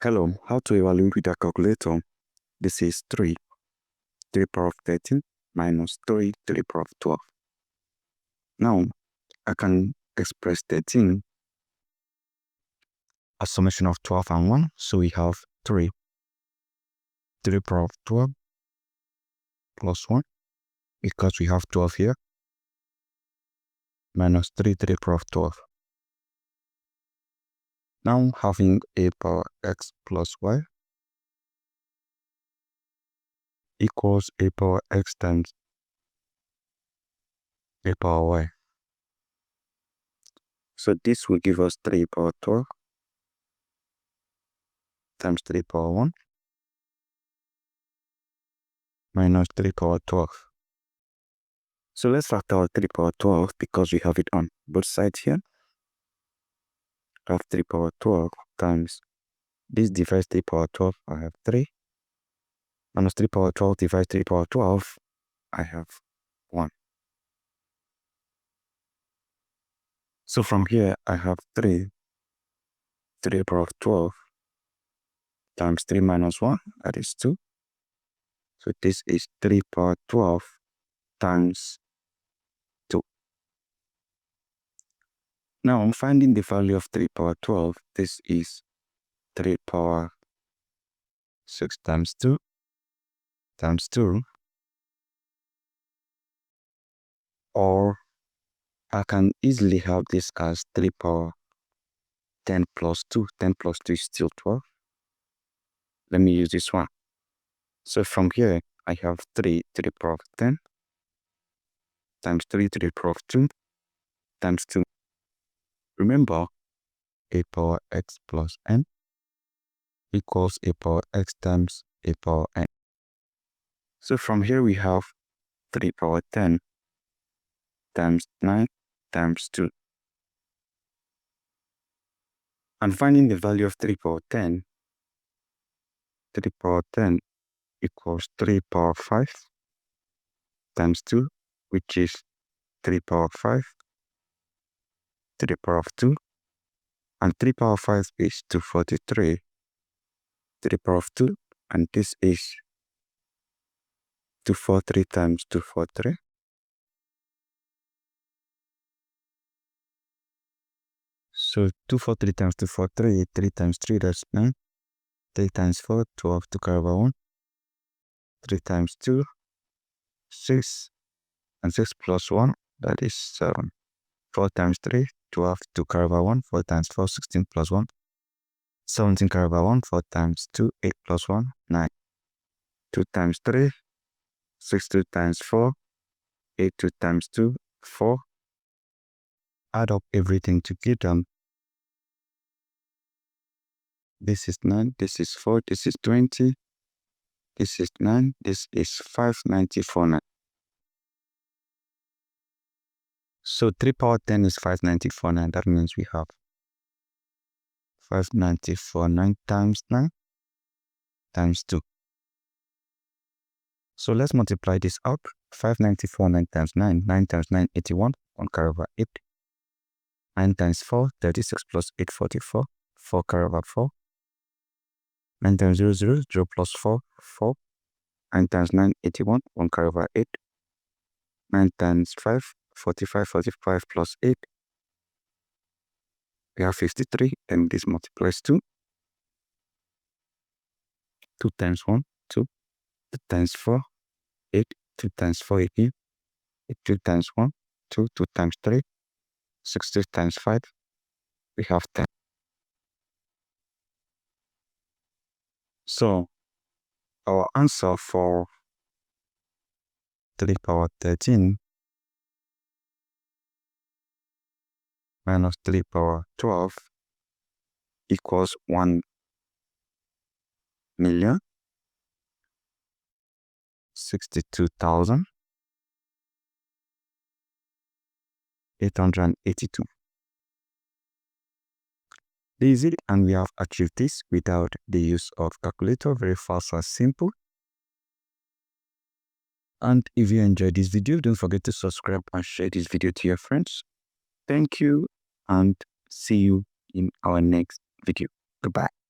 Hello, how to evaluate with a calculator. This is 3 to the power of 13 minus 3 to the power of 12. Now, I can express 13 as summation of 12 and 1. So we have 3 to the power of 12 plus 1, because we have 12 here, minus 3 to the power of 12. Now, having a power x plus y equals a power x times a power y. So this will give us 3 power 12 times 3 power 1 minus 3 power 12. So let's factor out 3 power 12 because we have it on both sides here. I have 3 power 12 times this divides 3 power 12, I have 3. Minus 3 power 12 divides 3 power 12, I have 1. So from here, I have 3 to the power of 12 times 3 minus 1, that is 2. So this is 3 power 12 times 2. Now I'm finding the value of 3 power 12. This is 3 power 6 times 2 times 2. Or I can easily have this as 3 power 10 plus 2. 10 plus 2 is still 12. Let me use this one. So from here, I have 3 to the power of 10 times 3 to the power of 2 times 2. Remember, a power x plus n equals a power x times a power n. So from here, we have 3 power 10 times 9 times 2. And finding the value of 3 power 10, 3 power 10 equals 3 power 5 times 2, which is 3 power 5 to the power of 2. And 3 power 5 is 243 to the power of 2. And this is 243 times 243. So 243 times 243, 3 times 3, that's 9. 3 times 4, 12 to carry over 1. 3 times 2, 6. And 6 plus 1, that is 7. 4 times 3, 12 to carry over 1. 4 times 4, 16 plus 1. 17 carry over 1. 4 times 2, 8 plus 1, 9. 2 times 3, 6 2 times 4, 8 2 times 2, 4. Add up everything together. This is 9, this is 4, this is 20, this is 9, this is 594. So 3 power 10 is 594. That means we have 594 times 9 times 2. So let's multiply this out. 594 times 9. 9 times 9, 81. 1 carry over 8. 9 times 4, 36 plus 8, 44. 4 carry over 4. 9 times 0, 0, 0 plus 4, 4. 9 times 9, 81. 1 carry over 8. 9 times 5, 45, 45 plus 8. We have 53. Then this multiplies 2. 2 times 1, 2. 2 times 4, 8. 2 times 4 again. 8, 2 times 1, 2. 2 times 3, 60 times 5. We have 10. So our answer for 3 power 13 minus 3 power 12 equals 1,062,882. Easy, and we have achieved this without the use of calculator. Very fast and simple. And if you enjoyed this video, don't forget to subscribe and share this video to your friends. Thank you, and see you in our next video. Goodbye.